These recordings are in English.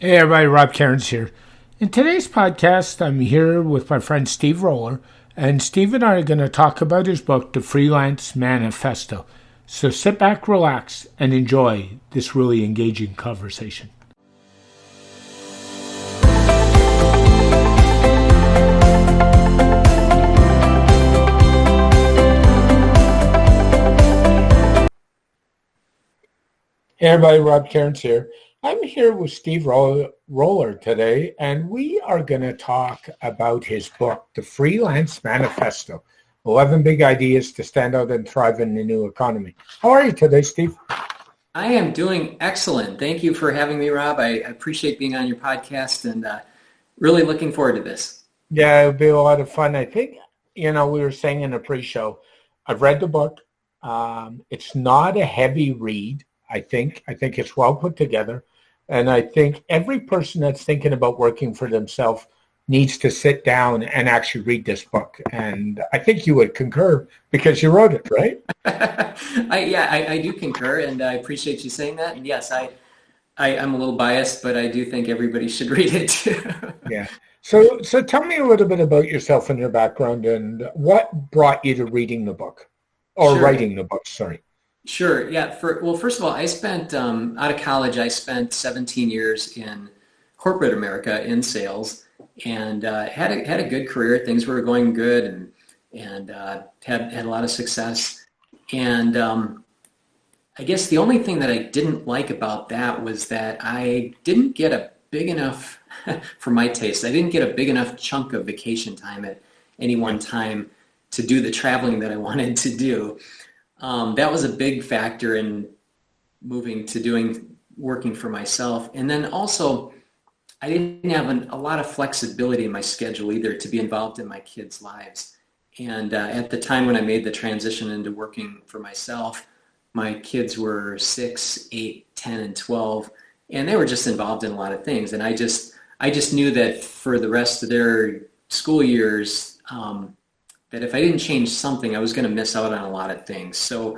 Hey everybody, Rob Cairns here. In today's podcast, I'm here with my friend Steve Roller, and Steve and I are going to talk about his book, The Freelance Manifesto. So sit back, relax, and enjoy this really engaging conversation. Hey everybody, Rob Cairns here. I'm here with Steve Roller today, and we are going to talk about his book, The Freelance Manifesto, 11 Big Ideas to Stand Out and Thrive in the New Economy. How are you today, Steve? I am doing excellent. Thank you for having me, Rob. I appreciate being on your podcast and really looking forward to this. Yeah, it'll be a lot of fun. I think, we were saying in the pre-show, I've read the book. It's not a heavy read, I think. I think it's well put together. And I think every person that's thinking about working for themselves needs to sit down and actually read this book. And I think you would concur because you wrote it, right? I do concur, and I appreciate you saying that. And yes, I'm a little biased, but I do think everybody should read it too. Yeah. So tell me a little bit about yourself and your background and what brought you to reading the book or Sure. writing the book, sorry. Sure. Yeah. First of all, I spent out of college. I spent 17 years in corporate America in sales, and had a good career. Things were going good, and had a lot of success. And I guess the only thing that I didn't like about that was that I didn't get a big enough, for my taste, I didn't get a big enough chunk of vacation time at any one time to do the traveling that I wanted to do. That was a big factor in moving to working for myself. And then also, I didn't have a lot of flexibility in my schedule either to be involved in my kids' lives. And at the time when I made the transition into working for myself, my kids were 6, 8, 10, and 12, and they were just involved in a lot of things. And I just knew that for the rest of their school years, that if I didn't change something, I was going to miss out on a lot of things. So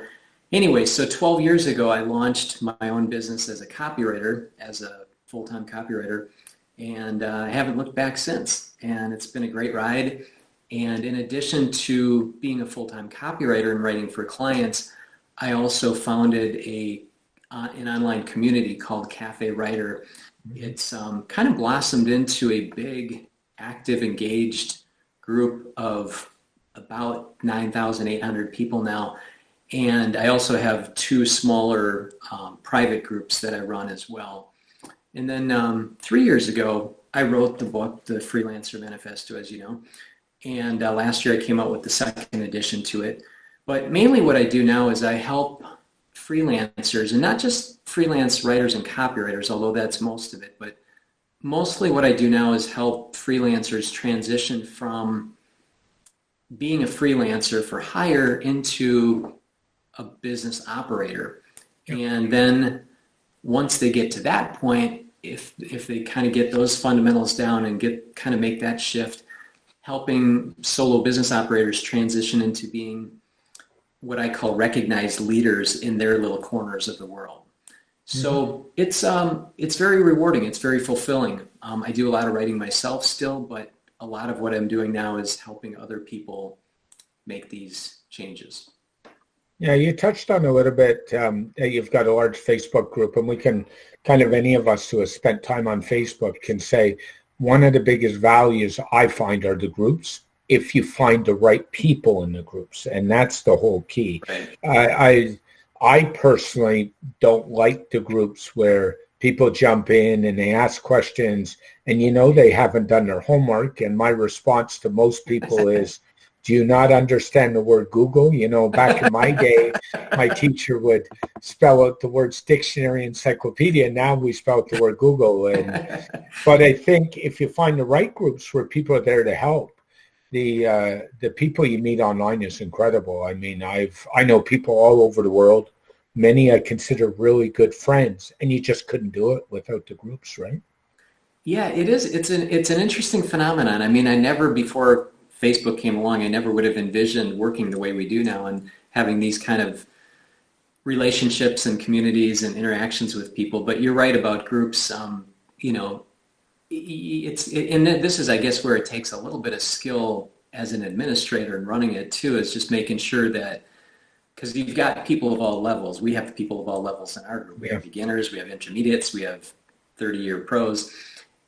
anyway, so 12 years ago, I launched my own business as a copywriter, as a full-time copywriter, and I haven't looked back since. And it's been a great ride. And in addition to being a full-time copywriter and writing for clients, I also founded an online community called Cafe Writer. It's kind of blossomed into a big, active, engaged group of about 9,800 people now. And I also have two smaller private groups that I run as well. And then 3 years ago, I wrote the book, The Freelancer Manifesto, as you know. And last year I came out with the second edition to it. But mainly what I do now is I help freelancers, and not just freelance writers and copywriters, although that's most of it, but mostly what I do now is help freelancers transition from being a freelancer for hire into a business operator. And then once they get to that point, if they kind of get those fundamentals down and make that shift, helping solo business operators transition into being what I call recognized leaders in their little corners of the world. So it's very rewarding. It's very fulfilling. I do a lot of writing myself still, but a lot of what I'm doing now is helping other people make these changes. Yeah, you touched on a little bit that you've got a large Facebook group, and we can kind of, any of us who have spent time on Facebook can say one of the biggest values I find are the groups, if you find the right people in the groups, and that's the whole key. Right. I personally don't like the groups where people jump in and they ask questions and they haven't done their homework, and my response to most people is, do you not understand the word Google? Back in my day, my teacher would spell out the words dictionary, encyclopedia. Now we spell out the word Google. But I think if you find the right groups where people are there to help, the people you meet online is incredible. I mean, I know people all over the world. Many I consider really good friends, and you just couldn't do it without the groups, right? Yeah, it is. It's an interesting phenomenon. I mean, I never before Facebook came along, I never would have envisioned working the way we do now and having these kind of relationships and communities and interactions with people. But you're right about groups. and this is, I guess, where it takes a little bit of skill as an administrator and running it too, is just making sure that, because you've got people of all levels. We have people of all levels in our group. We have beginners, we have intermediates, we have 30-year pros,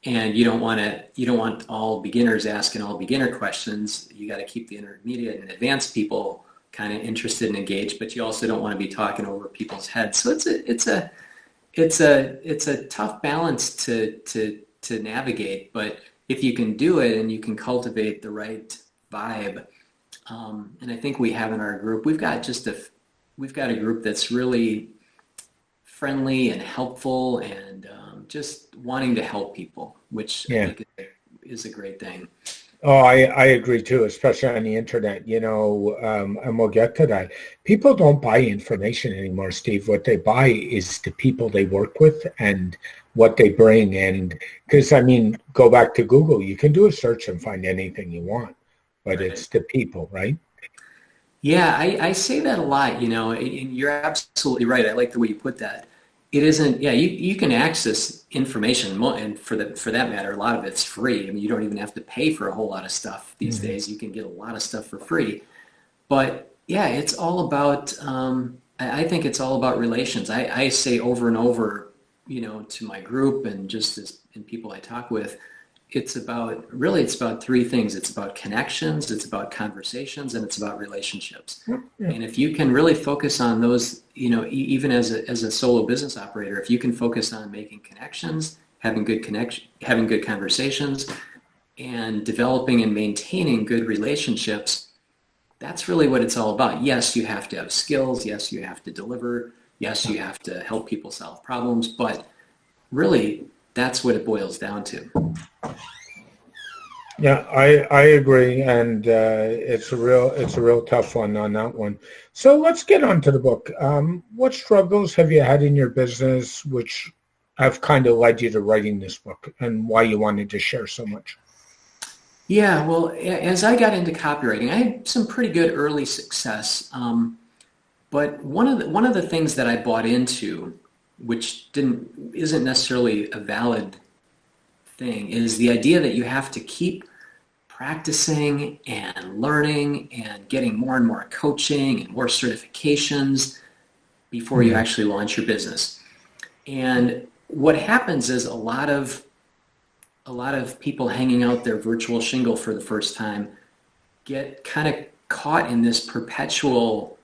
and you don't want all beginners asking all beginner questions. You got to keep the intermediate and advanced people kind of interested and engaged, but you also don't want to be talking over people's heads. So it's a tough balance to navigate, but if you can do it and you can cultivate the right vibe, and I think we have in our group, we've got a group that's really friendly and helpful and just wanting to help people, which I think is a great thing. Oh, I agree too, especially on the internet, and we'll get to that. People don't buy information anymore, Steve. What they buy is the people they work with and what they bring. And because, go back to Google, you can do a search and find anything you want, but it's the people, right? Yeah, I say that a lot, and you're absolutely right. I like the way you put that. It isn't, you can access information, and for that matter, a lot of it's free. You don't even have to pay for a whole lot of stuff these days. You can get a lot of stuff for free. But it's all about, I think it's all about relations. I say over and over, to my group and and people I talk with, it's about three things. It's about connections, it's about conversations, and it's about relationships. And if you can really focus on those, even as a solo business operator, if you can focus on making connections, having good conversations, and developing and maintaining good relationships, that's really what it's all about. Yes, you have to have skills. Yes, you have to deliver. Yes, you have to help people solve problems. But really, that's what it boils down to. Yeah, I agree, and it's a real tough one on that one. So let's get on to the book. What struggles have you had in your business which have kind of led you to writing this book, and why you wanted to share so much? Yeah, well, as I got into copywriting, I had some pretty good early success. But one of the things that I bought into, which isn't necessarily a valid thing, is the idea that you have to keep practicing and learning and getting more and more coaching and more certifications before you actually launch your business. And what happens is a lot of people hanging out their virtual shingle for the first time get kind of caught in this perpetual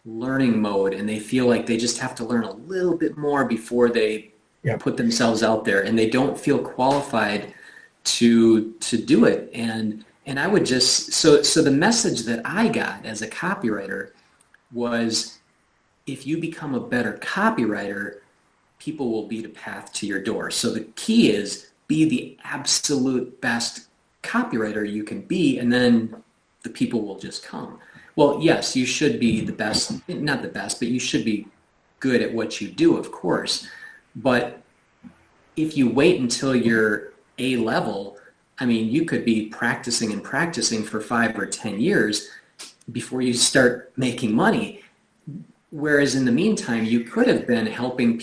learning mode, and they feel like they just have to learn a little bit more before they put themselves out there, and they don't feel qualified to do it. And I would just, so the message that I got as a copywriter was, if you become a better copywriter, people will beat a path to your door. So the key is, be the absolute best copywriter you can be, and then the people will just come. Well, yes, you should be the best, not the best, but you should be good at what you do, of course. But if you wait until you're A level, you could be practicing and practicing for 5 or 10 years before you start making money. Whereas in the meantime, you could have been helping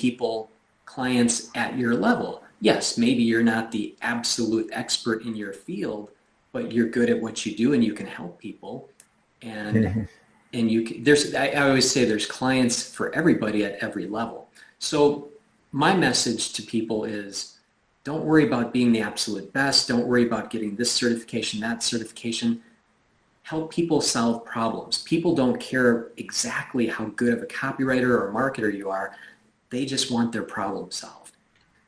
clients at your level. Yes, maybe you're not the absolute expert in your field, but you're good at what you do and you can help people. And I always say there's clients for everybody at every level. So my message to people is, don't worry about being the absolute best. Don't worry about getting this certification, that certification. Help people solve problems. People don't care exactly how good of a copywriter or marketer you are. They just want their problem solved.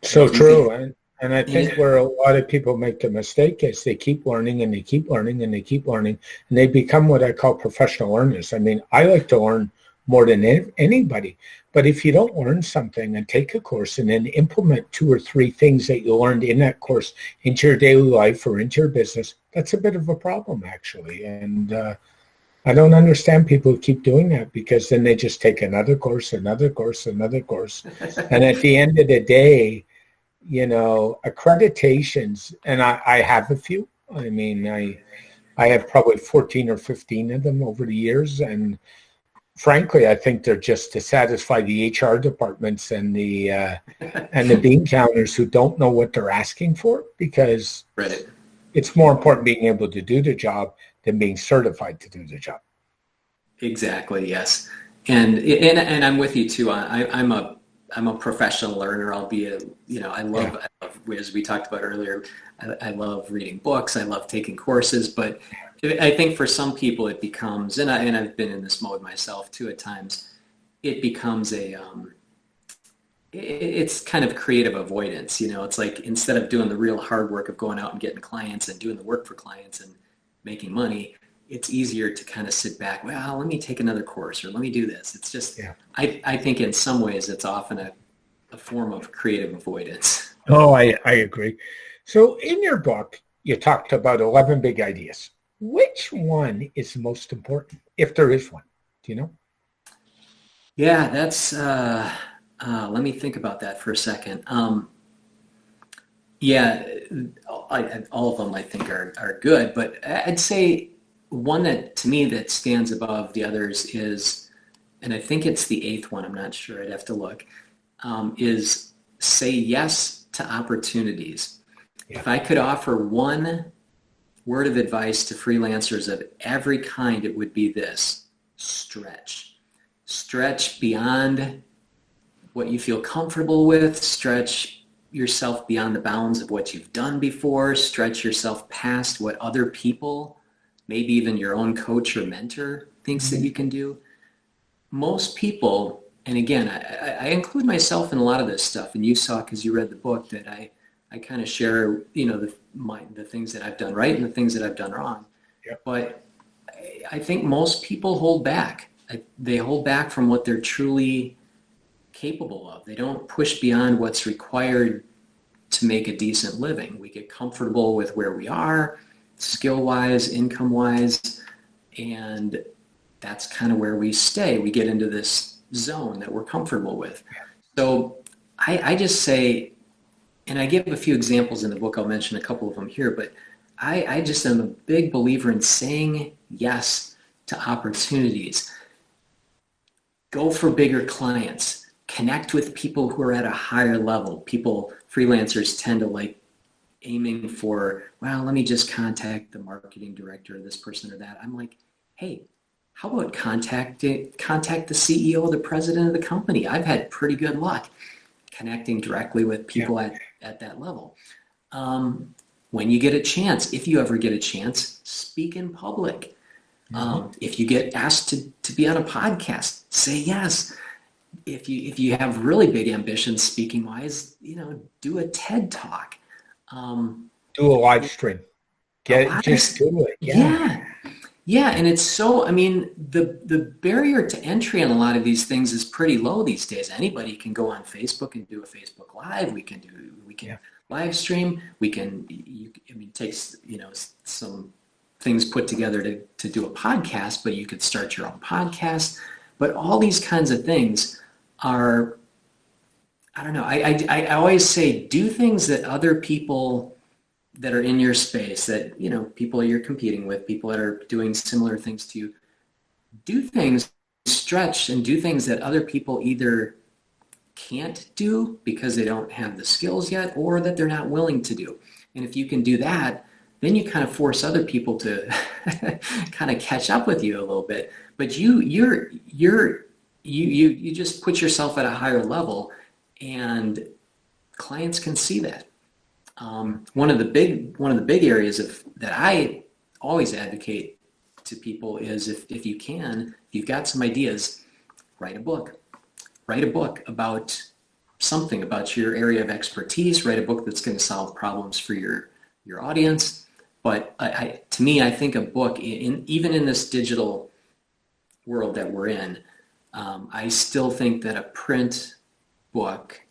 So true. And I think where a lot of people make the mistake is they keep learning and they keep learning and they keep learning, and they become what I call professional learners. I like to learn more than anybody. But if you don't learn something and take a course and then implement 2 or 3 things that you learned in that course into your daily life or into your business, that's a bit of a problem, actually. And I don't understand people who keep doing that, because then they just take another course, another course, another course. And at the end of the day, accreditations, and I have a few. I have probably 14 or 15 of them over the years, and frankly, I think they're just to satisfy the HR departments and the bean counters who don't know what they're asking for, because Right. it's more important being able to do the job than being certified to do the job. Exactly. Yes. And I'm with you too. I'm a professional learner, albeit, I love, as we talked about earlier, I love reading books. I love taking courses, but I think for some people it becomes, and I've been in this mode myself too at times, it becomes it's kind of creative avoidance. It's like, instead of doing the real hard work of going out and getting clients and doing the work for clients and making money, it's easier to kind of sit back. Well, let me take another course, or let me do this. It's just, I think in some ways it's often a form of creative avoidance. Oh, I agree. So in your book, you talked about 11 big ideas. Which one is the most important, if there is one? Do you know? Yeah, that's, let me think about that for a second. Yeah, all of them I think are good, but I'd say one that, to me, that stands above the others is, and I think it's the eighth one, I'm not sure, I'd have to look, is say yes to opportunities. Yeah. If I could offer one word of advice to freelancers of every kind, it would be this: stretch. Stretch beyond what you feel comfortable with, stretch yourself beyond the bounds of what you've done before, stretch yourself past what other people, maybe even your own coach or mentor, thinks that you can do. Most people, and again, I include myself in a lot of this stuff, and you saw, because you read the book, that I kind of share, the things that I've done right and the things that I've done wrong. Yep. But I think most people hold back. They hold back from what they're truly capable of. They don't push beyond what's required to make a decent living. We get comfortable with where we are, skill-wise, income-wise, and that's kind of where we stay. We get into this zone that we're comfortable with. So I just say, and I give a few examples in the book, I'll mention a couple of them here, but I just am a big believer in saying yes to opportunities. Go for bigger clients. Connect with people who are at a higher level. Freelancers tend to like aiming for, well, let me just contact the marketing director, this person or that. I'm like, hey, how about contact the CEO, the president of the company? I've had pretty good luck connecting directly with people at that level. When you get a chance, if you ever get a chance, speak in public. If you get asked to be on a podcast, say yes. If you have really big ambitions speaking wise, do a TED Talk. Do a live stream. Just do it. Yeah. And it's so, the barrier to entry on a lot of these things is pretty low these days. Anybody can go on Facebook and do a Facebook Live. We can live stream. It takes, some things put together to do a podcast, but you could start your own podcast. But all these kinds of things are, I don't know, I always say, do things that other people that are in your space, that, people you're competing with, people that are doing similar things to you, do things, stretch, and do things that other people either can't do because they don't have the skills yet, or that they're not willing to do. And if you can do that, then you kind of force other people to kind of catch up with you a little bit. But you just put yourself at a higher level, and clients can see that. One of the big areas that I always advocate to people is, if you've got some ideas, write a book. Write a book about something, about your area of expertise. Write a book that's going to solve problems for your audience. But to me, I think a book, even in this digital world that we're in, I still think that a print book,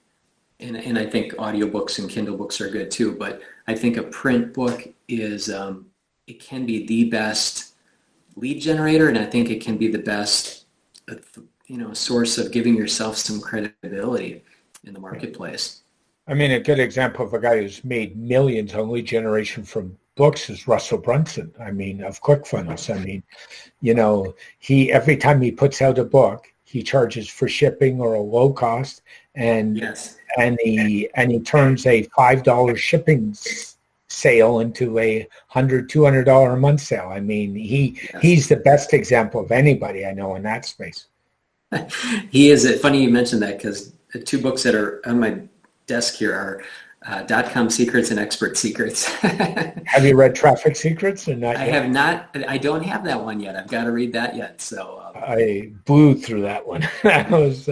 and I think audiobooks and Kindle books are good too, but I think a print book is, it can be the best lead generator, and I think it can be the best, source of giving yourself some credibility in the marketplace. A good example of a guy who's made millions on lead generation from books is Russell Brunson. I mean, of ClickFunnels. I mean, he every time he puts out a book, he charges for shipping or a low cost, and Yes. and he turns a $5 shipping sale into a $100-$200 a month sale. I mean, he's the best example of anybody I know in that space. He is. Funny you mentioned that, because the two books that are on my desk here are .com Secrets and Expert Secrets. Have you read Traffic Secrets or not yet? I have not. I don't have that one yet. I've got to read that yet. So I blew through that one. That was,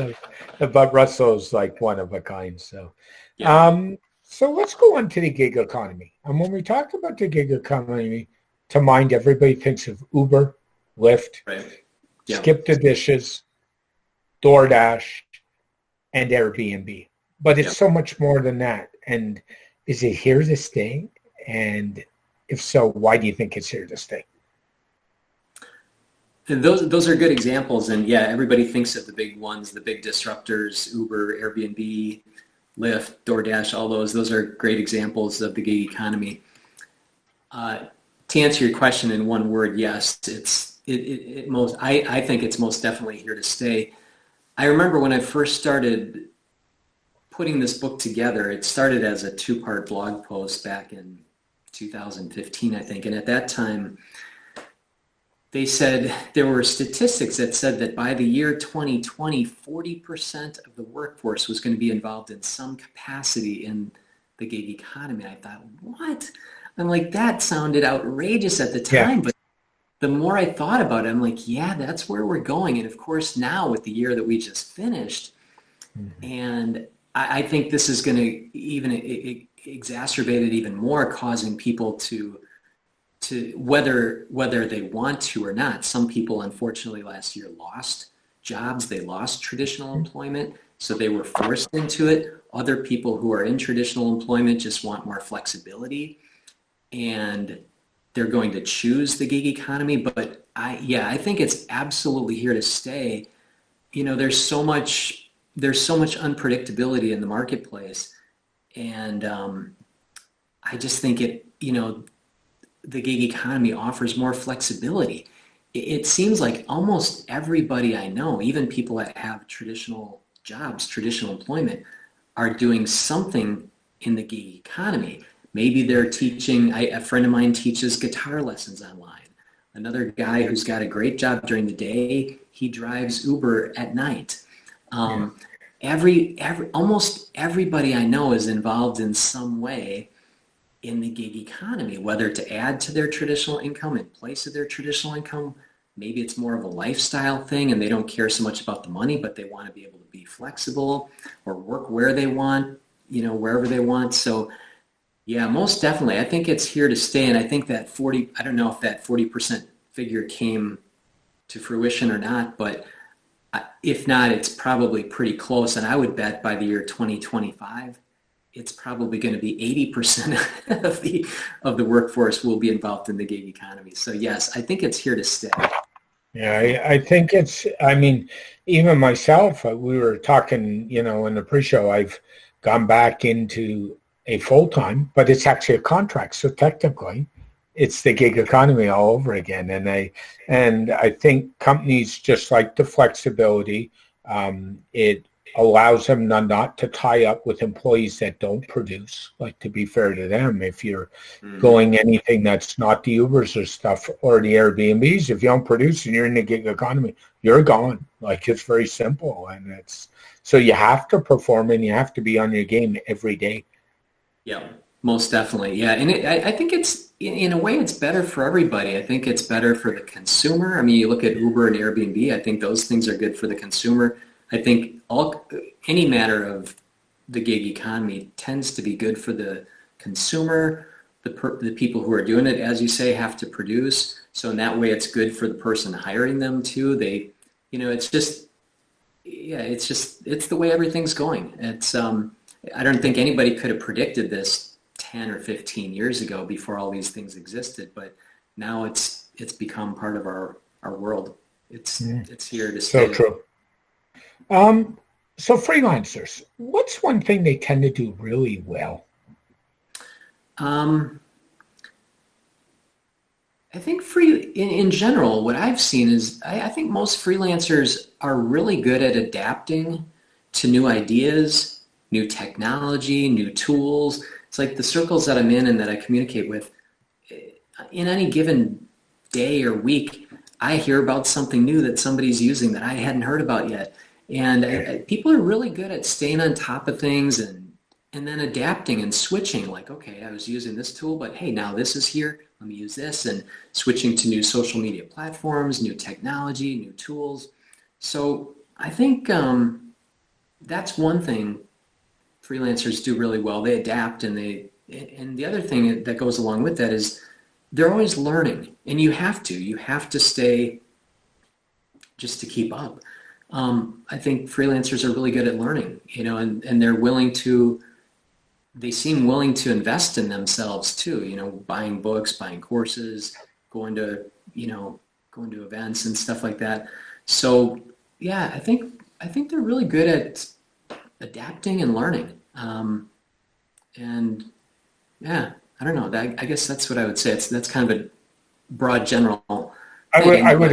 but Russell's like one of a kind. So, yeah. So let's go on to the gig economy. And when we talk about the gig economy, to mind, everybody thinks of Uber, Lyft, Right. Yeah. Skip the Dishes, DoorDash, and Airbnb. But it's so much more than that. And is it here to stay? And if so, why do you think it's here to stay? And those are good examples. And yeah, everybody thinks of the big ones, the big disruptors: Uber, Airbnb, Lyft, DoorDash, all those. Those are great examples of the gig economy. To answer your question in one word, yes, I think it's most definitely here to stay. I remember when I first started putting this book together, it started as a 2-part blog post back in 2015, I think. And at that time, they said there were statistics that said that by the year 2020, 40% of the workforce was going to be involved in some capacity in the gig economy. I thought, what? I'm like, that sounded outrageous at the time, but the more I thought about it, I'm like, yeah, that's where we're going. And of course, now with the year that we just finished, and I think this is going to even exacerbate it even more, causing people to whether they want to or not. Some people, unfortunately, last year lost jobs. They lost traditional employment, so they were forced into it. Other people who are in traditional employment just want more flexibility, and they're going to choose the gig economy. But I think it's absolutely here to stay. There's so much unpredictability in the marketplace, and I just think the gig economy offers more flexibility. It seems like almost everybody I know, even people that have traditional jobs, traditional employment, are doing something in the gig economy. Maybe they're teaching. A friend of mine teaches guitar lessons online. Another guy who's got a great job during the day, he drives Uber at night. Almost everybody I know is involved in some way in the gig economy, whether to add to their traditional income in place of their traditional income. Maybe it's more of a lifestyle thing and they don't care so much about the money, but they want to be able to be flexible or work where they want, wherever they want. So yeah, most definitely. I think it's here to stay. And I think that I don't know if that 40% figure came to fruition or not, but if not, it's probably pretty close. And I would bet by the year 2025, it's probably going to be 80% of the workforce will be involved in the gig economy. So yes, I think it's here to stay. Yeah, I think even myself, we were talking, in the pre-show, I've gone back into a full-time, but it's actually a contract. So technically, it's the gig economy all over again. And I think companies just like the flexibility. It allows them not to tie up with employees that don't produce. Like, to be fair to them, if you're going anything that's not the Ubers or stuff or the Airbnbs, if you don't produce and you're in the gig economy, you're gone. Like, it's very simple. And so you have to perform and you have to be on your game every day. Yeah, most definitely. Yeah. And I think it's, in a way, it's better for everybody. I think it's better for the consumer. I mean, you look at Uber and Airbnb, I think those things are good for the consumer. I think any matter of the gig economy tends to be good for the consumer. The people who are doing it, as you say, have to produce. So in that way, it's good for the person hiring them too. It's the way everything's going. I don't think anybody could have predicted this 10 or 15 years ago before all these things existed, but now it's become part of our world. It's here to stay. So true. So freelancers, what's one thing they tend to do really well? I think in general, what I've seen is I think most freelancers are really good at adapting to new ideas, new technology, new tools. It's like the circles that I'm in and that I communicate with, in any given day or week, I hear about something new that somebody's using that I hadn't heard about yet. And people are really good at staying on top of things and then adapting and switching. Like, okay, I was using this tool, but hey, now this is here. Let me use this, and switching to new social media platforms, new technology, new tools. So I think that's one thing freelancers do really well. They adapt, and the other thing that goes along with that is they're always learning, and you have to stay just to keep up. I think freelancers are really good at learning, and they're they seem willing to invest in themselves too, buying books, buying courses, going to events and stuff like that. So yeah, I think they're really good at adapting and learning. And yeah, I don't know. I guess that's what I would say. That's kind of a broad general thing. I would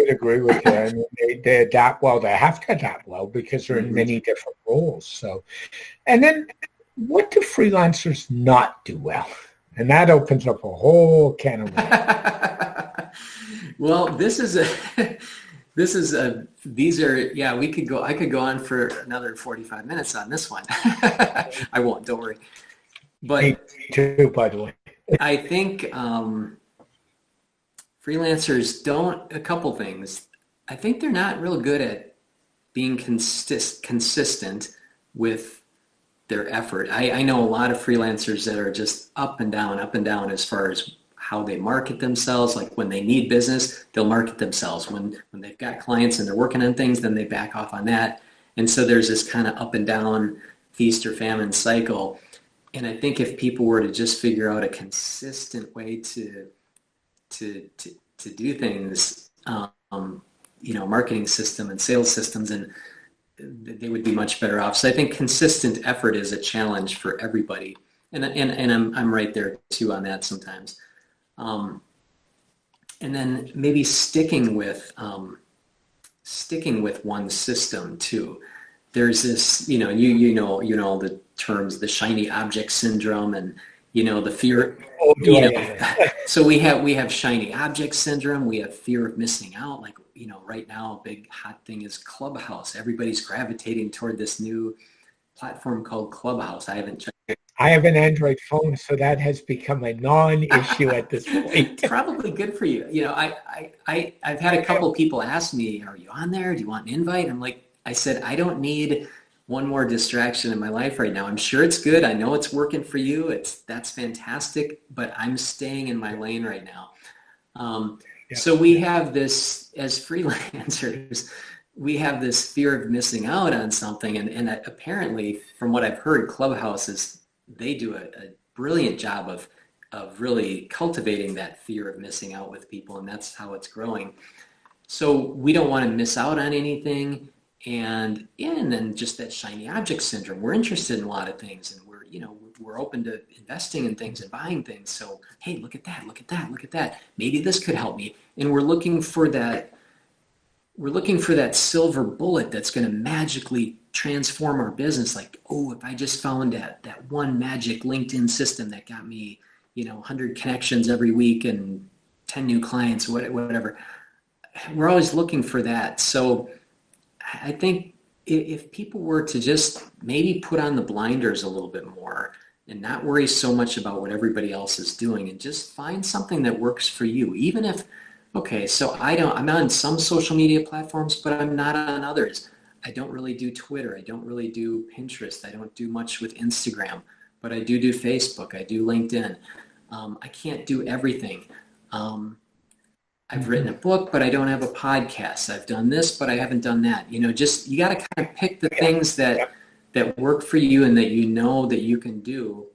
agree with you. I mean, they adapt well. They have to adapt well because they're in many different roles. So, and then what do freelancers not do well? And that opens up a whole can of worms. Well, I could go on for another 45 minutes on this one. I won't, don't worry. But me too, by the way. I think freelancers a couple things. I think they're not real good at being consistent with their effort. I know a lot of freelancers that are just up and down as far as how they market themselves. Like when they need business, they'll market themselves. When they've got clients and they're working on things, then they back off on that. And so there's this kind of up and down feast or famine cycle. And I think if people were to just figure out a consistent way to do things, marketing system and sales systems, and they would be much better off. So I think consistent effort is a challenge for everybody, and I'm right there too on that sometimes. And then maybe sticking with one system too. There's this, you know the terms, the shiny object syndrome, and the fear. So we have shiny object syndrome. We have fear of missing out. Like, right now, a big hot thing is Clubhouse. Everybody's gravitating toward this new platform called Clubhouse. I haven't checked. I have an Android phone, so that has become a non-issue at this point. Probably good for you. I've had a couple of people ask me, "Are you on there? Do you want an invite?" I said, I don't need one more distraction in my life right now. I'm sure it's good. I know it's working for you. That's fantastic, but I'm staying in my lane right now. So we have this, as freelancers, we have this fear of missing out on something. And apparently, from what I've heard, Clubhouse they do a brilliant job of really cultivating that fear of missing out with people. And that's how it's growing. So we don't want to miss out on anything. And then just that shiny object syndrome. We're interested in a lot of things, and we're open to investing in things and buying things. So, hey, look at that, look at that, look at that. Maybe this could help me. And we're looking for that silver bullet that's going to magically transform our business. Like, oh, if I just found that one magic LinkedIn system that got me, 100 connections every week and 10 new clients, whatever. We're always looking for that. So I think if people were to just maybe put on the blinders a little bit more and not worry so much about what everybody else is doing, and just find something that works for you, even if, okay, so I'm on some social media platforms, but I'm not on others. I don't really do Twitter. I don't really do Pinterest. I don't do much with Instagram, but I do Facebook. I do LinkedIn. I can't do everything. I've written a book, but I don't have a podcast. I've done this, but I haven't done that. You got to kind of pick the things that work for you and that that you can do,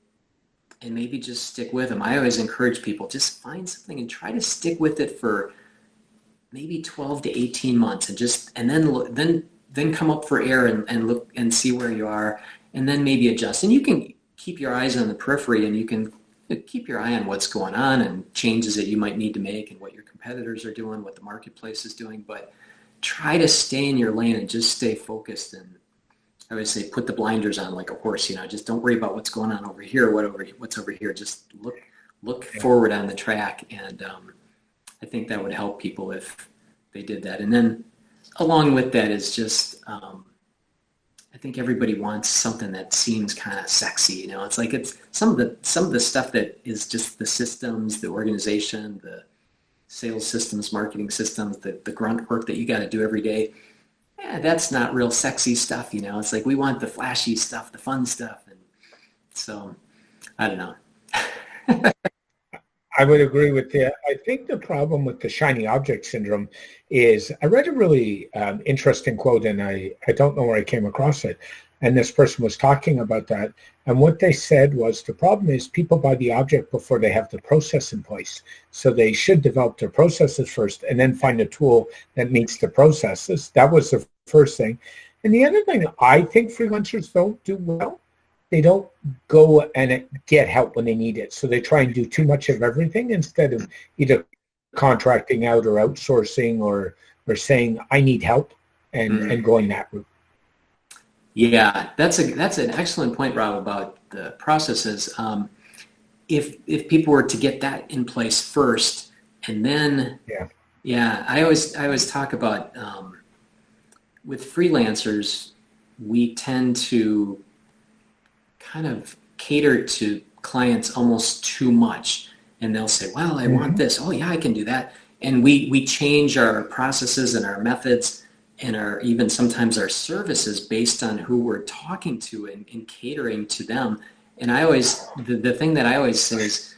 and maybe just stick with them. I always encourage people, just find something and try to stick with it for maybe 12 to 18 months, and then come up for air and look and see where you are, and then maybe adjust. And you can keep your eyes on the periphery, and you can keep your eye on what's going on and changes that you might need to make and what your competitors are doing, what the marketplace is doing, but try to stay in your lane and just stay focused. And I would say put the blinders on like a horse, just don't worry about what's going on over here, what's over here. Just look forward on the track. And I think that would help people if they did that. And then along with that is just, I think everybody wants something that seems kind of sexy. It's like it's some of the stuff that is just the systems, the organization, the sales systems, marketing systems, the grunt work that you got to do every day. Yeah, that's not real sexy stuff. It's like we want the flashy stuff, the fun stuff. And so I don't know. I would agree with that. I think the problem with the shiny object syndrome is I read a really interesting quote, and I don't know where I came across it. And this person was talking about that. And what they said was the problem is people buy the object before they have the process in place. So they should develop their processes first and then find a tool that meets the processes. That was the first thing. And the other thing I think freelancers don't do well, they don't go and get help when they need it. So they try and do too much of everything instead of either contracting out or outsourcing or saying, I need help and going that route. Yeah, that's an excellent point, Rob, about the processes. If people were to get that in place first, and then I always talk about with freelancers, we tend to kind of cater to clients almost too much, and they'll say, "Well, I want this. Oh, yeah, I can do that," and we change our processes and our methods and even sometimes our services based on who we're talking to and catering to them. And I always, the thing that I always say is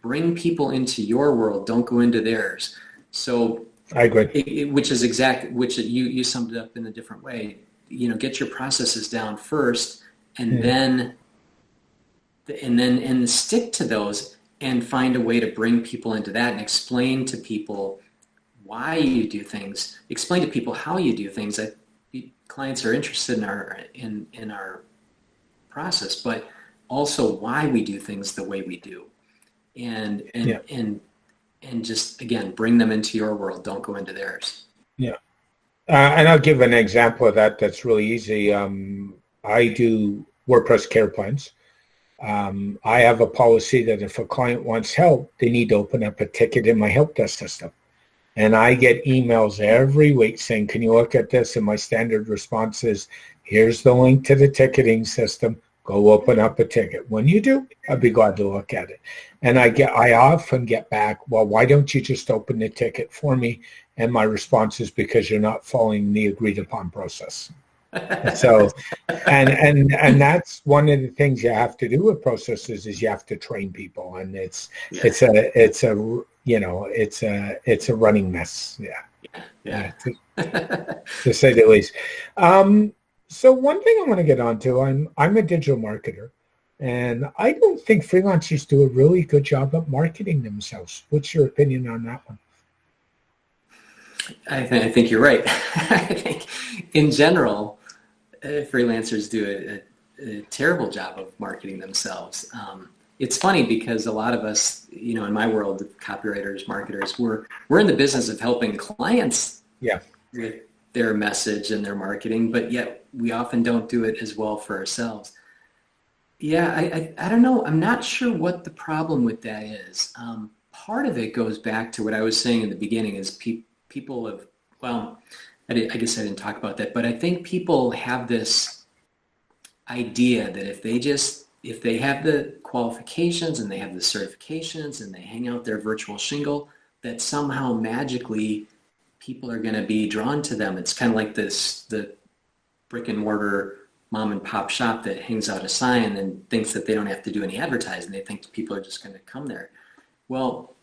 bring people into your world, don't go into theirs. So I agree. Which you summed it up in a different way. Get your processes down first and then stick to those and find a way to bring people into that and explain to people why you do things, explain to people how you do things. That clients are interested in our process, but also why we do things the way we do, and just again bring them into your world. Don't go into theirs. Yeah, and I'll give an example of that. That's really easy. I do WordPress care plans. I have a policy that if a client wants help, they need to open up a ticket in my help desk system. And I get emails every week saying, can you look at this? And my standard response is, here's the link to the ticketing system. Go open up a ticket. When you do, I'd be glad to look at it. And I often get back, well, why don't you just open the ticket for me? And my response is because you're not following the agreed upon process. So, and that's one of the things you have to do with processes is you have to train people, and it's a running mess. Yeah. To say the least. So one thing I want to get onto, I'm a digital marketer, and I don't think freelancers do a really good job at marketing themselves. What's your opinion on that one? I think you're right. I think in general, freelancers do a terrible job of marketing themselves. It's funny because a lot of us, in my world, copywriters, marketers, we're in the business of helping clients with their message and their marketing, but yet we often don't do it as well for ourselves. Yeah, I don't know. I'm not sure what the problem with that is. Part of it goes back to what I was saying in the beginning is people have, I guess I didn't talk about that, but I think people have this idea that if they have the qualifications and they have the certifications and they hang out their virtual shingle, that somehow magically people are going to be drawn to them. It's kind of like the brick and mortar mom and pop shop that hangs out a sign and thinks that they don't have to do any advertising. They think people are just going to come there. Well,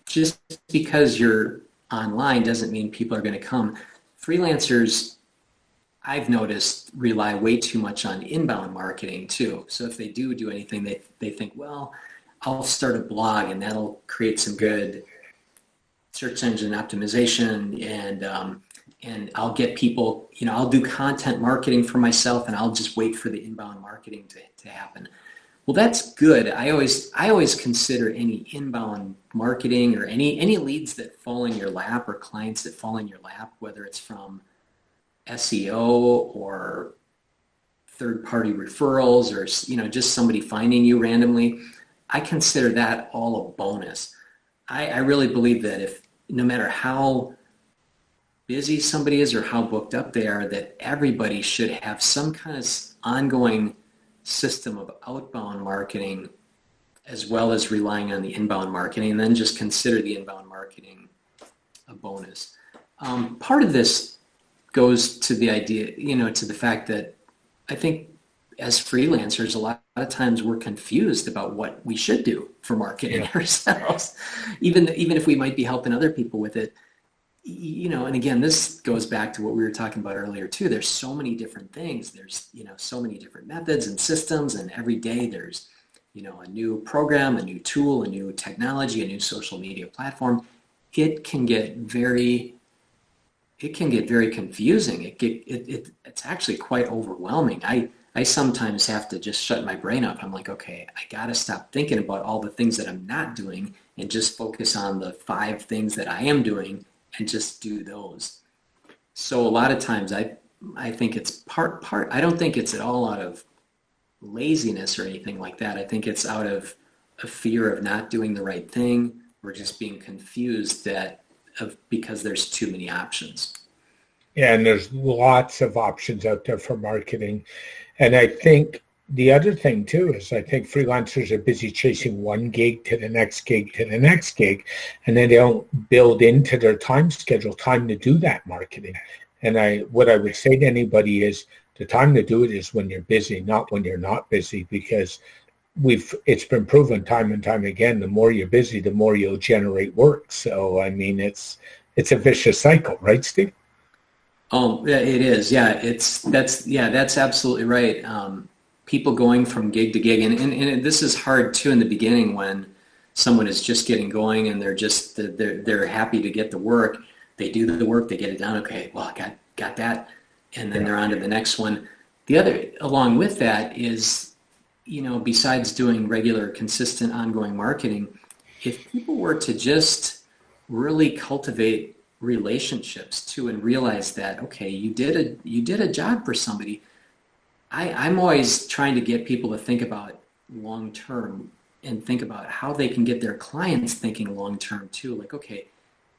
just because you're online doesn't mean people are going to come. Freelancers, I've noticed, rely way too much on inbound marketing too. So if they do anything, they think, well, I'll start a blog and that'll create some good search engine optimization, and I'll get people, I'll do content marketing for myself and I'll just wait for the inbound marketing to happen. Well, that's good. I always consider any inbound marketing or any leads that fall in your lap or clients that fall in your lap, whether it's from SEO or third-party referrals or just somebody finding you randomly. I consider that all a bonus. I really believe that if no matter how busy somebody is or how booked up they are, that everybody should have some kind of ongoing system of outbound marketing as well as relying on the inbound marketing, and then just consider the inbound marketing a bonus. Part of this goes to the idea, to the fact that I think as freelancers, a lot of times we're confused about what we should do for marketing ourselves, even if we might be helping other people with it. And again, this goes back to what we were talking about earlier too. There's so many different things. There's, so many different methods and systems, and every day there's, a new program, a new tool, a new technology, a new social media platform. It can get very confusing. It's actually quite overwhelming. I sometimes have to just shut my brain up. I'm like, okay, I got to stop thinking about all the things that I'm not doing and just focus on the 5 things that I am doing and just do those. So a lot of times I think it's part. I don't think it's at all out of laziness or anything like that. I think it's out of a fear of not doing the right thing or just being confused because there's too many options. Yeah, and there's lots of options out there for marketing. And I think the other thing too is I think freelancers are busy chasing one gig to the next gig to the next gig, and then they don't build into their time schedule time to do that marketing. And what I would say to anybody is the time to do it is when you're busy, not when you're not busy, because it's been proven time and time again, the more you're busy, the more you'll generate work. So I mean it's a vicious cycle, right, Steve? Oh, yeah, it is. Yeah, that's absolutely right. People going from gig to gig, and this is hard too in the beginning when someone is just getting going and they're happy to get the work. They do the work, they get it done. Okay, well, I got that, and then they're on to the next one. The other, along with that, is besides doing regular, consistent, ongoing marketing, if people were to just really cultivate relationships too and realize that, okay, you did a job for somebody. I'm always trying to get people to think about long term and think about how they can get their clients thinking long term too. Like, okay,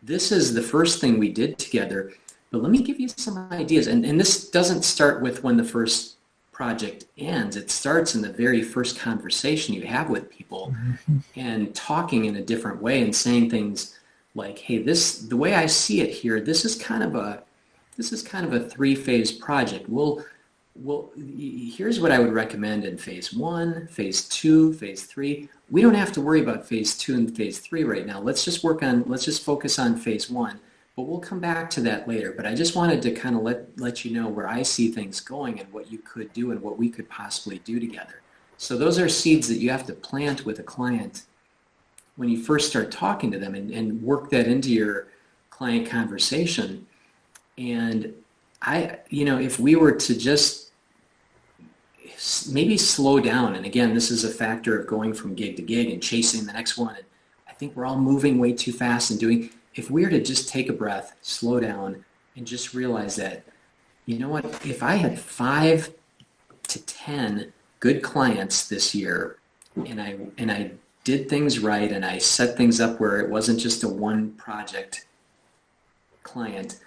this is the first thing we did together, but let me give you some ideas. And this doesn't start with when the first project ends. It starts in the very first conversation you have with people and talking in a different way and saying things like, hey, the way I see it here, this is kind of a 3-phase project. Here's what I would recommend in phase 1, phase 2, phase 3. We don't have to worry about phase 2 and phase 3 right now. Let's just focus on phase 1, but we'll come back to that later. But I just wanted to kind of let you know where I see things going and what you could do and what we could possibly do together. So those are seeds that you have to plant with a client when you first start talking to them and work that into your client conversation. And if we were to just maybe slow down, and again, this is a factor of going from gig to gig and chasing the next one. And I think we're all moving way too fast and if we were to just take a breath, slow down, and just realize that, you know what, if I had 5 to 10 good clients this year and I did things right and I set things up where it wasn't just a one project client,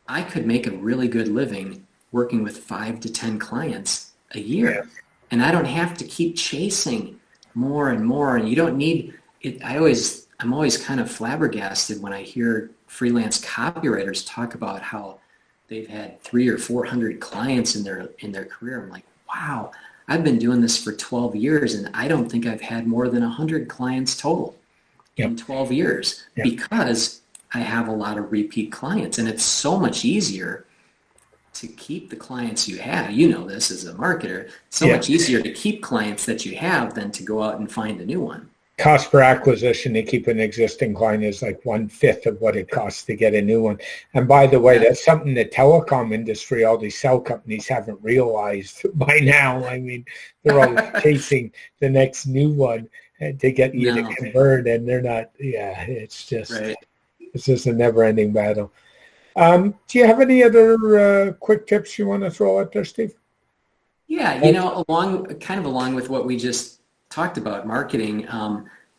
I could make a really good living working with 5 to 10 clients a year. Yeah. And I don't have to keep chasing more and more. And you don't need it. I'm always kind of flabbergasted when I hear freelance copywriters talk about how they've had 300 or 400 clients in their career. I'm like, wow, I've been doing this for 12 years and I don't think I've had more than 100 clients total in 12 years because I have a lot of repeat clients, and it's so much easier to keep the clients you have. You know this as a marketer, so much easier to keep clients that you have than to go out and find a new one. cost per acquisition to keep an existing client is like 1/5 of what it costs to get a new one. And by the way, that's something the telecom industry, all these cell companies haven't realized by now. I mean, they're always chasing the next new one to get you to convert, and they're not. Yeah, it's just a never-ending battle. Do you have any other quick tips you want to throw out there, Steve? Yeah, along with what we just talked about, marketing.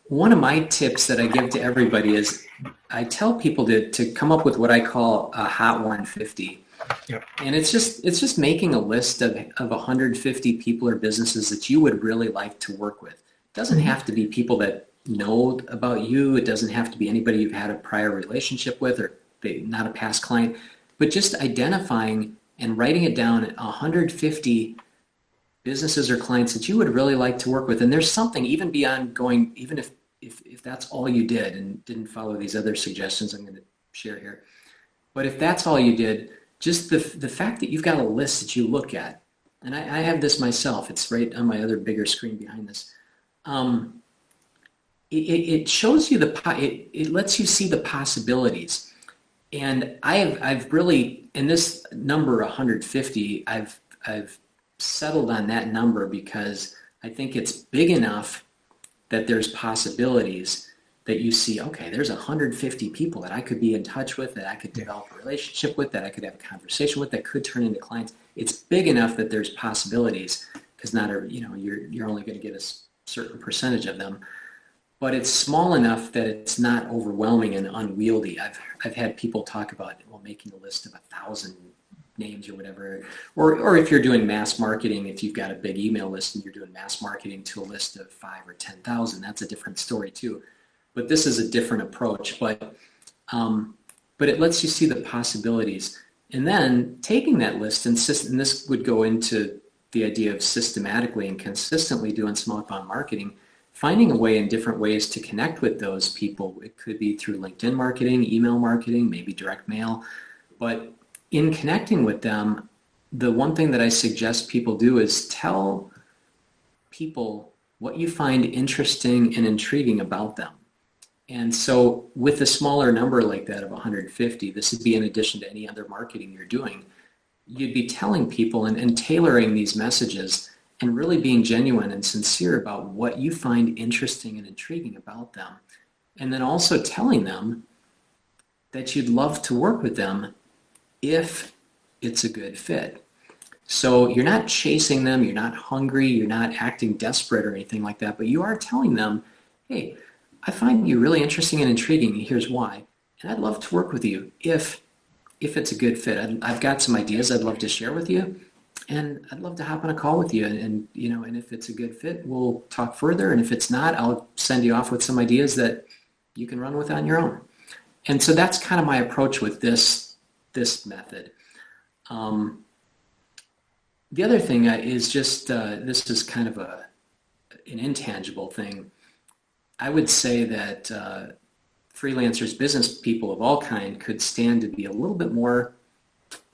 One of my tips that I give to everybody is I tell people to come up with what I call a hot 150. Yep. And it's just making a list of 150 people or businesses that you would really like to work with. It doesn't have to be people that know about you. It doesn't have to be anybody you've had a prior relationship with or not a past client, but just identifying and writing it down 150 businesses or clients that you would really like to work with. And there's something even beyond going, even if that's all you did and didn't follow these other suggestions I'm going to share here. But if that's all you did, just the fact that you've got a list that you look at, and I have this myself, it's right on my other bigger screen behind this. It shows you it lets you see the possibilities. And I've really, in this number 150, I've settled on that number because I think it's big enough that there's possibilities that you see, okay, there's 150 people that I could be in touch with, that I could develop a relationship with, that I could have a conversation with, that could turn into clients. It's big enough that there's possibilities because you're only going to get a certain percentage of them. But it's small enough that it's not overwhelming and unwieldy. I've had people talk about making a list of 1,000 names or whatever, or if you're doing mass marketing, if you've got a big email list and you're doing mass marketing to a list of 5,000 or 10,000, that's a different story too. But this is a different approach. But it lets you see the possibilities, and then taking that list and this would go into the idea of systematically and consistently doing some outbound marketing. Finding a way in different ways to connect with those people. It could be through LinkedIn marketing, email marketing, maybe direct mail. But in connecting with them, the one thing that I suggest people do is tell people what you find interesting and intriguing about them. And so with a smaller number like that of 150, this would be in addition to any other marketing you're doing. You'd be telling people and tailoring these messages and really being genuine and sincere about what you find interesting and intriguing about them. And then also telling them that you'd love to work with them if it's a good fit. So you're not chasing them, you're not hungry, you're not acting desperate or anything like that, but you are telling them, hey, I find you really interesting and intriguing, and here's why. And I'd love to work with you if it's a good fit. I've got some ideas I'd love to share with you. And I'd love to hop on a call with you, and if it's a good fit, we'll talk further. And if it's not, I'll send you off with some ideas that you can run with on your own. And so that's kind of my approach with this method. The other thing is just this is kind of an intangible thing. I would say that freelancers, business people of all kind, could stand to be a little bit more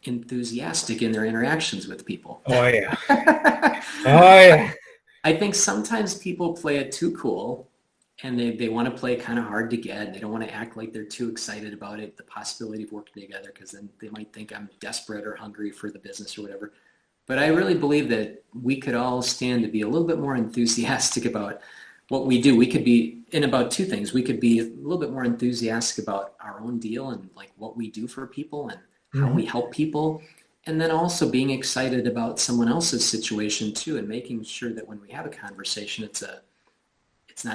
enthusiastic in their interactions with people. Oh yeah. Oh yeah. I think sometimes people play it too cool, and they want to play kind of hard to get, and they don't want to act like they're too excited about it, the possibility of working together, because then they might think I'm desperate or hungry for the business or whatever. But I really believe that we could all stand to be a little bit more enthusiastic about what we do. We could be in about two things. We could be a little bit more enthusiastic about our own deal and like what we do for people and how we help people, and then also being excited about someone else's situation too, and making sure that when we have a conversation,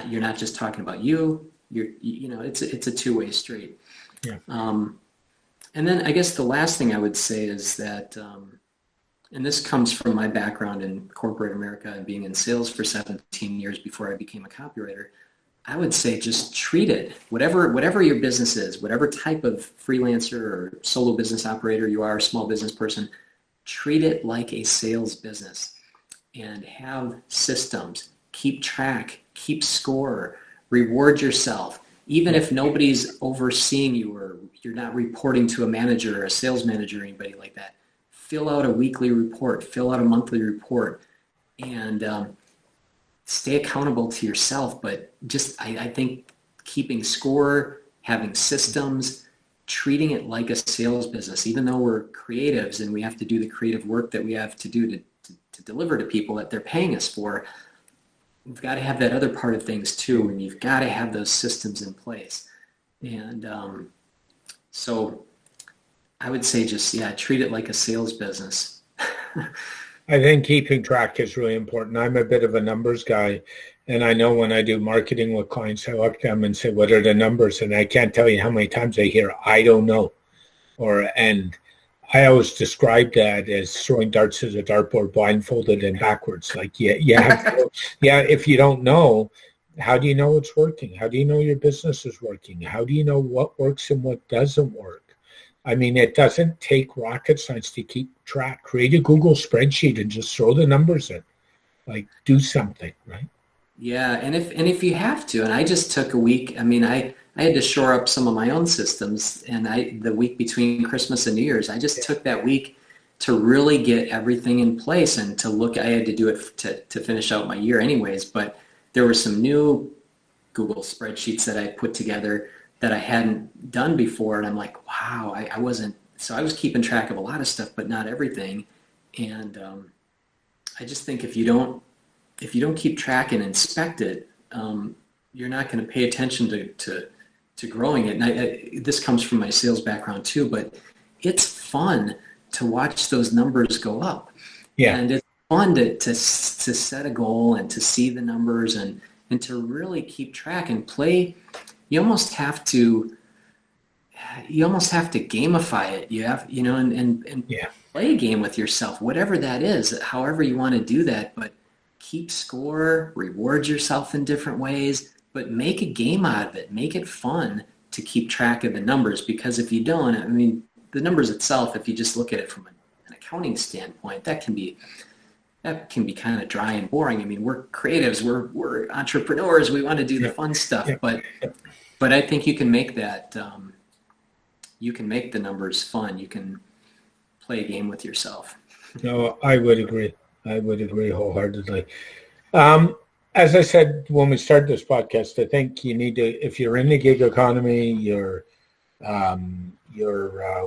you're not just talking about you. It's a two-way street. Yeah. And then I guess the last thing I would say is that, and this comes from my background in corporate America and being in sales for 17 years before I became a copywriter. I would say just treat it, whatever your business is, whatever type of freelancer or solo business operator you are, small business person, treat it like a sales business and have systems, keep track, keep score, reward yourself. Even if nobody's overseeing you or you're not reporting to a manager or a sales manager or anybody like that, fill out a weekly report, fill out a monthly report, and stay accountable to yourself, but just, I think keeping score, having systems, treating it like a sales business, even though we're creatives and we have to do the creative work that we have to do to deliver to people that they're paying us for. We've got to have that other part of things too, and you've got to have those systems in place. And so I would say just, treat it like a sales business. I think keeping track is really important. I'm a bit of a numbers guy, and I know when I do marketing with clients, I look at them and say, what are the numbers? And I can't tell you how many times I hear, I don't know. And I always describe that as throwing darts at a dartboard blindfolded and backwards. Like, if you don't know, how do you know it's working? How do you know your business is working? How do you know what works and what doesn't work? I mean, it doesn't take rocket science to keep track. Create a Google spreadsheet and just throw the numbers in. Like, do something, right? Yeah, and if you have to, and I just took a week. I mean, I had to shore up some of my own systems, and the week between Christmas and New Year's, I just took that week to really get everything in place and to look. I had to do it to finish out my year anyways, but there were some new Google spreadsheets that I put together that I hadn't done before, and I'm like, wow, I wasn't. So I was keeping track of a lot of stuff, but not everything. And I just think if you don't keep track and inspect it, you're not going to pay attention to growing it. And this comes from my sales background too, but it's fun to watch those numbers go up. Yeah. And it's fun to set a goal and to see the numbers and to really keep track and play. You almost have to gamify it. You have, and play a game with yourself, whatever that is, however you want to do that, but keep score, reward yourself in different ways, but make a game out of it. Make it fun to keep track of the numbers, because if you don't, I mean, the numbers itself, if you just look at it from an accounting standpoint, that can be kind of dry and boring. I mean, we're creatives, we're entrepreneurs, we want to do the fun stuff, but I think you can make that, you can make the numbers fun. You can play a game with yourself. No, I would agree. Wholeheartedly. As I said when we started this podcast, I think you need to, if you're in the gig economy, you're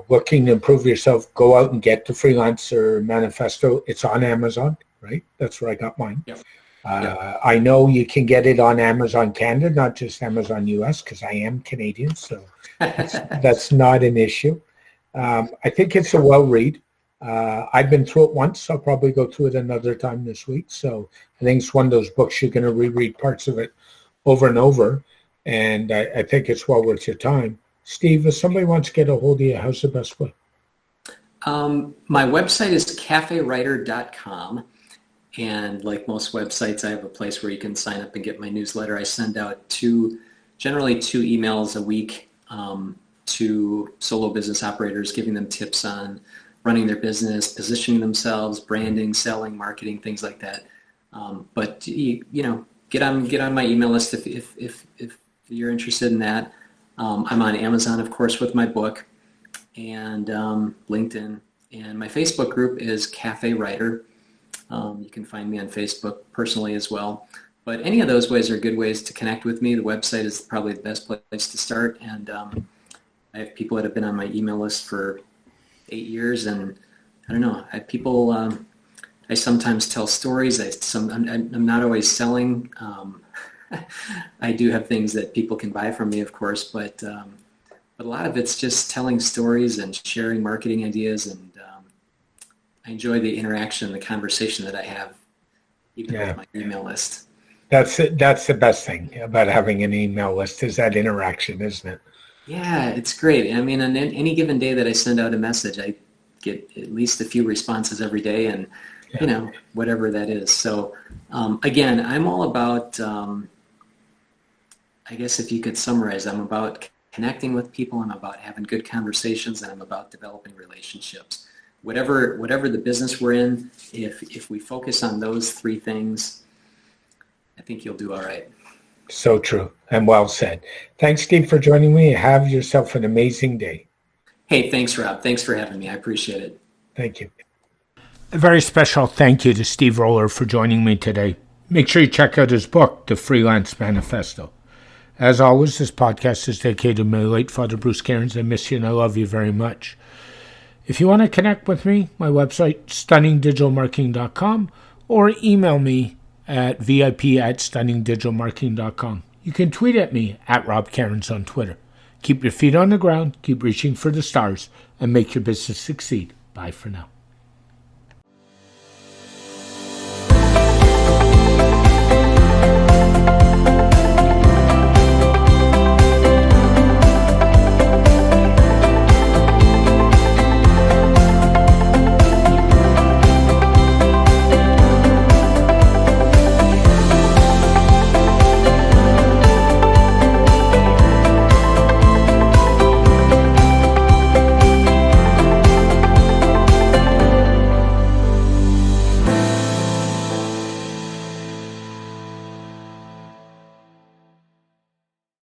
looking to improve yourself, go out and get the Freelancer Manifesto. It's on Amazon, right? That's where I got mine. Yep. I know you can get it on Amazon Canada, not just Amazon US, because I am Canadian, so that's not an issue. I think it's a well read. I've been through it once. I'll probably go through it another time this week. So I think it's one of those books you're going to reread parts of it over and over. And I think it's well worth your time. Steve, if somebody wants to get a hold of you, how's the best way? My website is cafewriter.com. And like most websites, I have a place where you can sign up and get my newsletter. I send out generally two emails a week to solo business operators, giving them tips on running their business, positioning themselves, branding, selling, marketing, things like that. But get on my email list if you're interested in that. I'm on Amazon, of course, with my book, and LinkedIn, and my Facebook group is Cafe Writer. You can find me on Facebook personally as well. But any of those ways are good ways to connect with me. The website is probably the best place to start. And I have people that have been on my email list for 8 years. And I don't know, I have people, I sometimes tell stories. I'm not always selling. I do have things that people can buy from me, of course. But a lot of it's just telling stories and sharing marketing ideas, and I enjoy the interaction, the conversation that I have, even with my email list. That's the best thing about having an email list, is that interaction, isn't it? Yeah, it's great. I mean, on any given day that I send out a message, I get at least a few responses every day, and whatever that is. So again, I'm all about, I guess if you could summarize, I'm about connecting with people, I'm about having good conversations, and I'm about developing relationships. Whatever the business we're in, if we focus on those three things, I think you'll do all right. So true and well said. Thanks, Steve, for joining me. Have yourself an amazing day. Hey, thanks, Rob. Thanks for having me. I appreciate it. Thank you. A very special thank you to Steve Roller for joining me today. make sure you check out his book, The Freelance Manifesto. As always, this podcast is dedicated to my late father, Bruce Cairns. I miss you and I love you very much. If you want to connect with me, my website, stunningdigitalmarketing.com, or email me at vip@stunningdigitalmarketing.com. You can tweet at me at Rob Cairns on Twitter. Keep your feet on the ground, keep reaching for the stars, and make your business succeed. Bye for now.